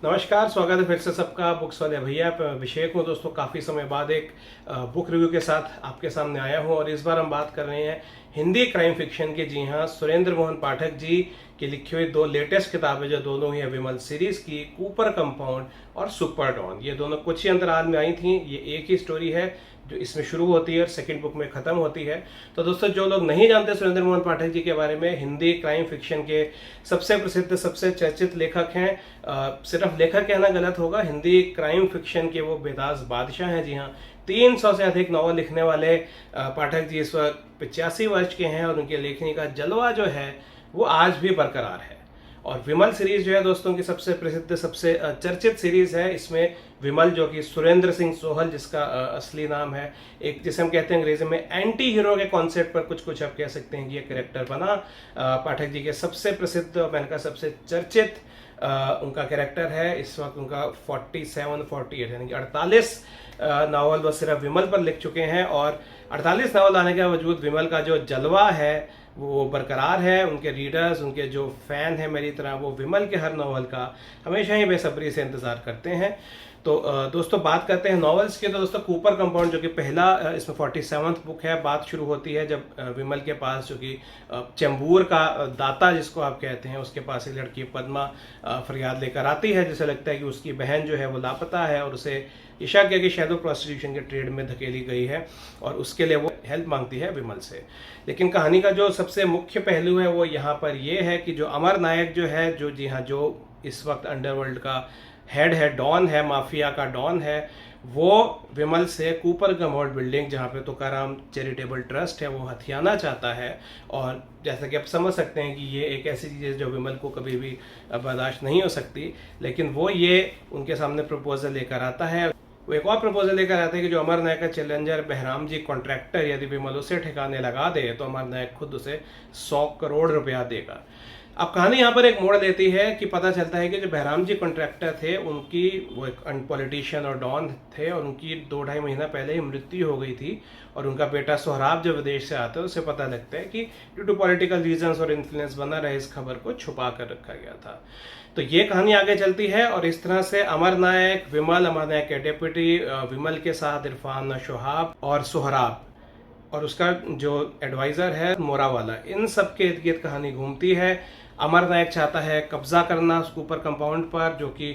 नमस्कार, स्वागत है फिर से सबका बुक्स वाले भैया पे। मैं अभिषेक हूँ दोस्तों। काफ़ी समय बाद एक बुक रिव्यू के साथ आपके सामने आया हूँ और इस बार हम बात कर रहे हैं हिंदी क्राइम फिक्शन के। जी हाँ, सुरेंद्र मोहन पाठक जी की लिखी हुई दो लेटेस्ट किताबें जो दोनों ही है विमल सीरीज की, कूपर कंपाउंड और सुपर डॉन। ये दोनों कुछ ही अंतराल में आई थी। ये एक ही स्टोरी है जो इसमें शुरू होती है और सेकंड बुक में ख़त्म होती है। तो दोस्तों, जो लोग नहीं जानते सुरेंद्र मोहन पाठक जी के बारे में, हिंदी क्राइम फिक्शन के सबसे प्रसिद्ध, सबसे चर्चित लेखक हैं। सिर्फ लेखक कहना गलत होगा, हिंदी क्राइम फिक्शन के वो बेताज बादशाह हैं। जी हाँ, 300 से अधिक नॉवल लिखने वाले पाठक जी इस वक्त 85 वर्ष के हैं और उनके लेखनी का जलवा जो है वो आज भी बरकरार है। और विमल सीरीज जो है दोस्तों की सबसे प्रसिद्ध, सबसे चर्चित सीरीज है। इसमें विमल जो कि सुरेंद्र सिंह सोहल जिसका असली नाम है, एक जिसे हम कहते हैं अंग्रेजी में एंटी हीरो के कॉन्सेप्ट पर कुछ आप कह सकते हैं कि ये कैरेक्टर बना। पाठक जी के सबसे प्रसिद्ध, मैंने कहा सबसे चर्चित उनका कैरेक्टर है। इस वक्त उनका 47-48 यानी कि 48 नावल वो सिर्फ विमल पर लिख चुके हैं। और 48 नावल आने के बावजूद विमल का जो जलवा है वो बरकरार है। उनके रीडर्स, उनके जो फैन हैं मेरी तरह, वो विमल के हर नावल का हमेशा ही बेसब्री से इंतज़ार करते हैं। तो दोस्तों, बात करते हैं नॉवेल्स की। तो दोस्तों, कूपर कंपाउंड जो कि पहला इसमें 47th बुक है। बात शुरू होती है जब विमल के पास, जो कि चैम्बूर का दाता जिसको आप कहते हैं, उसके पास एक लड़की पद्मा फरियाद लेकर आती है, जिसे लगता है कि उसकी बहन जो है वो लापता है और उसे इशा किया कि शैडो प्रोस्टिट्यूशन के ट्रेड में धकेली गई है और उसके लिए वो हेल्प मांगती है विमल से। लेकिन कहानी का जो सबसे मुख्य पहलू है वो यहाँ पर ये है कि जो अमर नायक जो है, जो जी हाँ, जो इस वक्त अंडरवर्ल्ड का हेड है, डॉन है, माफिया का डॉन है, वो विमल से कूपर कंपाउंड बिल्डिंग, जहाँ पे तुकाराम चैरिटेबल ट्रस्ट है, वो हथियाना चाहता है। और जैसा कि आप समझ सकते हैं कि ये एक ऐसी चीज़ है जो विमल को कभी भी बर्दाश्त नहीं हो सकती। लेकिन वो ये उनके सामने प्रपोजल लेकर आता है। वो एक और प्रपोजल लेकर आते हैं कि जो अमर नायक का चैलेंजर बहराम जी कॉन्ट्रैक्टर, यदि विमल उसे ठिकाने लगा दे तो अमर नायक खुद उसे 100 करोड़ रुपया देगा। अब कहानी यहाँ पर एक मोड़ लेती है कि पता चलता है कि जो बहराम जी कॉन्ट्रैक्टर थे, उनकी, वो एक पॉलिटिशियन और डॉन थे और उनकी 2-2.5 महीना पहले ही मृत्यु हो गई थी। और उनका बेटा सोहराब जो विदेश से आता है, उससे पता लगता है कि ड्यू टू पॉलिटिकल रीजंस और इन्फ्लुएंस बना रहे, इस खबर को छुपा कर रखा गया था। तो ये कहानी आगे चलती है और इस तरह से अमर नायक, विमल, अमर नायक के डेप्यूटी, विमल के साथ इरफान शोहाब और सोहराब और उसका जो एडवाइज़र है मोरावाला, इन सब के इर्द गिर्द कहानी घूमती है। अमर नायक चाहता है कब्जा करना उस कूपर कंपाउंड पर, जो कि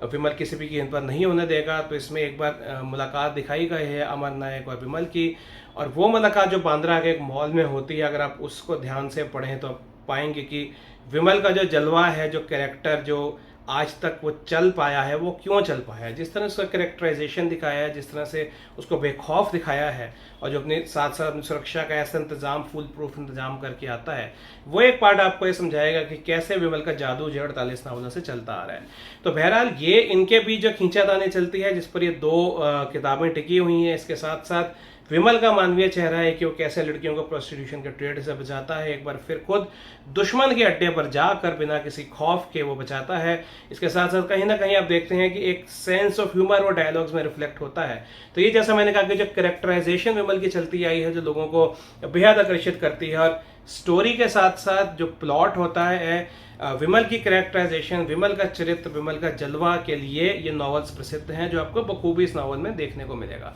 विमल किसी भी कीमत पर नहीं होने देगा। तो इसमें एक बार मुलाकात दिखाई गई है अमर नायक और विमल की, और वो मुलाकात जो बांद्रा के एक मॉल में होती है, अगर आप उसको ध्यान से पढ़ें तो आप पाएंगे कि विमल का जो जलवा है, जो कैरेक्टर जो आज तक वो चल पाया है, वो क्यों चल पाया है, जिस तरह उसका कैरेक्टराइजेशन दिखाया है, जिस तरह से उसको बेखौफ दिखाया है और जो अपने साथ साथ अपनी सुरक्षा का ऐसा इंतजाम, फुल प्रूफ इंतजाम करके आता है, वो एक पार्ट आपको ये समझाएगा कि कैसे विमल का जादू जो 48 नावलों से चलता आ रहा है। तो बहरहाल ये इनके बीच जो खींचातानी चलती है, जिस पर ये दो किताबें टिकी हुई हैं, इसके साथ साथ विमल का मानवीय चेहरा है कि वो कैसे लड़कियों को प्रोस्टिट्यूशन के ट्रेड से बचाता है, एक बार फिर खुद दुश्मन के अड्डे पर जाकर बिना किसी खौफ के वो बचाता है। इसके साथ साथ कहीं ना कहीं आप देखते हैं कि एक सेंस ऑफ ह्यूमर वो डायलॉग्स में रिफ्लेक्ट होता है। तो ये जैसा मैंने कहा कि जो कैरेक्टराइजेशन विमल की चलती आई है, जो लोगों को बेहद आकर्षित करती है, और स्टोरी के साथ साथ जो प्लॉट होता है, विमल की कैरेक्टराइजेशन, विमल का चरित्र, विमल का जलवा के लिए ये नॉवेल्स प्रसिद्ध हैं, जो आपको बखूबी इस नॉवल में देखने को मिलेगा।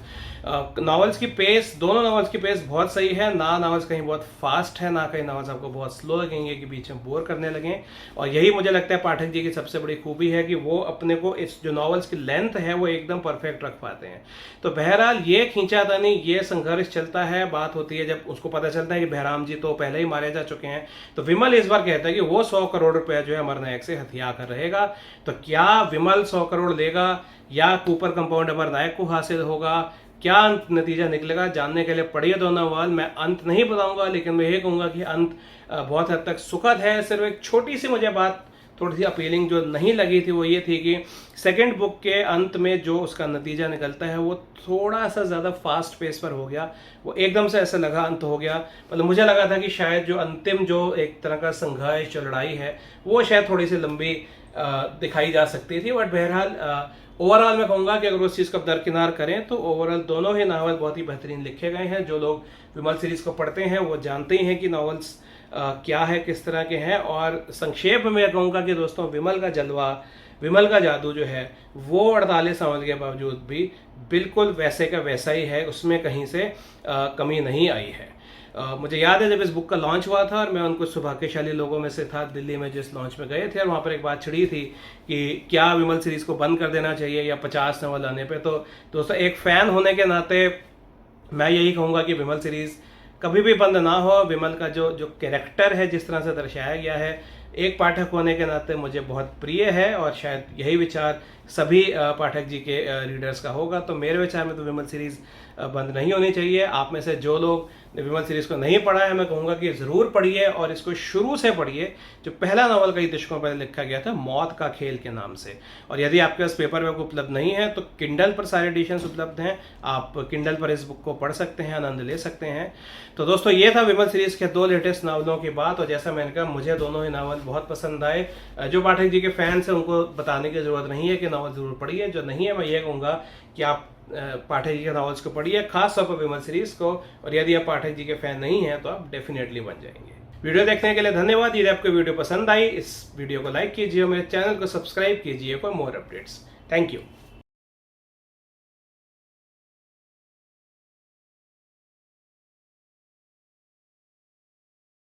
नॉवेल्स की पेस, दोनों नॉवेल्स की पेस बहुत सही है। ना नॉवेल्स कहीं बहुत फास्ट है, ना कहीं नॉवेल्स आपको बहुत स्लो लगेंगे कि बीच में बोर करने लगें। और यही मुझे लगता है पाठक जी की सबसे बड़ी खूबी है कि वो अपने को इस जो नॉवेल्स की लेंथ है वो एकदम परफेक्ट रख पाते हैं। तो बहरहाल ये खींचातानी, ये संघर्ष चलता है। बात होती है जब उसको पता चलता है कि बहराम जी तो पहले ही मारे जा चुके हैं, तो विमल इस बार कहता है कि वो 100 करोड़ रुपया जो है अमर नायक से हथिया कर रहेगा। तो क्या विमल 100 करोड़ लेगा या कूपर कंपाउंड अमर नायक को हासिल होगा, क्या नतीजा निकलेगा, जानने के लिए पढ़िए दोनों नॉवल। मैं अंत नहीं बताऊंगा, लेकिन मैं ये कहूंगा कि अंत बहुत हद तक सुखद है। सिर्फ एक छोटी सी मुझे बात थोड़ी सी अपीलिंग जो नहीं लगी थी, वो ये थी कि सेकंड बुक के अंत में जो उसका नतीजा निकलता है वो थोड़ा सा ज़्यादा फास्ट पेस पर हो गया। वो एकदम से ऐसा लगा अंत हो गया। मतलब मुझे लगा था कि शायद जो अंतिम, जो एक तरह का संघर्ष, जो लड़ाई है, वो शायद थोड़ी सी लंबी दिखाई जा सकती थी। बट बहरहाल ओवरऑल मैं कहूँगा कि अगर उस चीज़ को दरकिनार करें तो ओवरऑल दोनों ही नावल बहुत ही बेहतरीन लिखे गए हैं। जो लोग विमल सीरीज़ को पढ़ते हैं वो जानते ही हैं कि नावल्स क्या है, किस तरह के हैं। और संक्षेप में मैं कहूँगा कि दोस्तों, विमल का जलवा विमल का जादू जो है वो 48 साल के बावजूद भी बिल्कुल वैसे का वैसा ही है, उसमें कहीं से कमी नहीं आई है। मुझे याद है जब इस बुक का लॉन्च हुआ था और मैं उन कुछ सौभाग्यशाली लोगों में से था दिल्ली में जिस लॉन्च में गए थे, और वहाँ पर एक बात छिड़ी थी कि क्या विमल सीरीज़ को बंद कर देना चाहिए या 50 नवल आने पे। तो दोस्तों, एक फ़ैन होने के नाते मैं यही कहूँगा कि विमल सीरीज़ कभी भी बंद ना हो। विमल का जो जो कैरेक्टर है, जिस तरह से दर्शाया गया है, एक पाठक होने के नाते मुझे बहुत प्रिय है, और शायद यही विचार सभी पाठक जी के रीडर्स का होगा। तो मेरे विचार में तो विमल सीरीज़ बंद नहीं होनी चाहिए। आप में से जो लोग विमल सीरीज़ को नहीं पढ़ा है, मैं कहूँगा कि ज़रूर पढ़िए और इसको शुरू से पढ़िए। जो पहला नावल कई दशकों पहले लिखा गया था, मौत का खेल के नाम से। और यदि आपके पास पेपर वर्क उपलब्ध नहीं है तो किंडल पर सारे एडिशंस उपलब्ध हैं, आप किंडल पर इस बुक को पढ़ सकते हैं, आनंद ले सकते हैं। तो दोस्तों, ये था विमल सीरीज़ के 2 लेटेस्ट नावलों की बात। और जैसा मैंने कहा, मुझे दोनों ही नावल बहुत पसंद आए। जो पाठक जी के फैंस हैं उनको बताने की ज़रूरत नहीं है कि नावल ज़रूर पढ़िए। जो नहीं है, मैं ये कहूँगा कि आप पाठक जी के नॉवेल्स को पढ़िए, खास तौर पर विमल सीरीज को। और यदि आप पाठक जी के फैन नहीं हैं तो आप डेफिनेटली बन जाएंगे। वीडियो देखने के लिए धन्यवाद। यदि आपको वीडियो पसंद आई, इस वीडियो को लाइक कीजिए और मेरे चैनल को सब्सक्राइब कीजिए for more updates. Thank you.